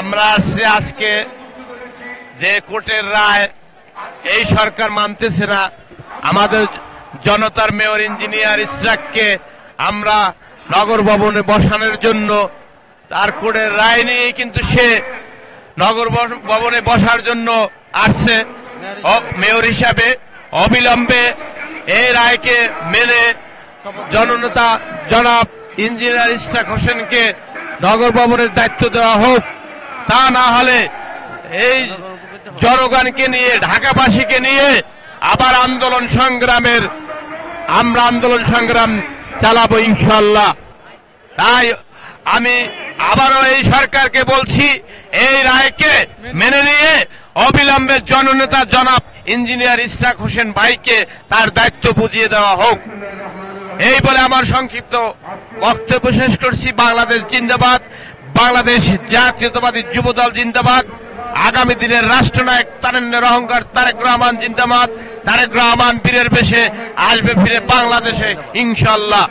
আমরা আসছি আজকে যে কোর্টের রায় এই সরকার মানতেছে না। আমাদের জনতার মেয়র ইঞ্জিনিয়ার ইশরাককে আমরা নগর ভবনে বসানোর জন্য তার কোর্টের রায় নিয়ে কিন্তু সে নগর ভবনে বসার জন্য আসছে। মেয়র হিসাবে অবিলম্বে এই রায়কে মেনে জননেতা জনাব ইঞ্জিনিয়ার ইশরাক হোসেনকে নগর ভবনের দায়িত্ব দেওয়া হোক। তা না হলে এই জনগণকে নিয়ে ঢাকাবাসীকে নিয়ে আবার আন্দোলন সংগ্রাম চালাবো ইনশাল্লাহ। তাই আমি আবারও এই সরকারকে বলছি, এই রায়কে মেনে নিয়ে অবিলম্বে জননেতা জনাব ইঞ্জিনিয়ার ইশরাক হোসেন ভাইকে তার দায়িত্ব বুঝিয়ে দেওয়া হোক। এই বলে আমার সংক্ষিপ্ত বক্তব্য শেষ করছি। বাংলাদেশ জিন্দাবাদ, বাংলাদেশ জাতীয়তাবাদী যুবদল জিন্দাবাদ, আগামী দিনের রাষ্ট্রনায়ক তারেন্দ্রের অহংকার তারেক রহমান জিন্দাবাদ। তারেক রহমান বীরের বেশে আসবে ফিরে বাংলাদেশে ইনশাল্লাহ।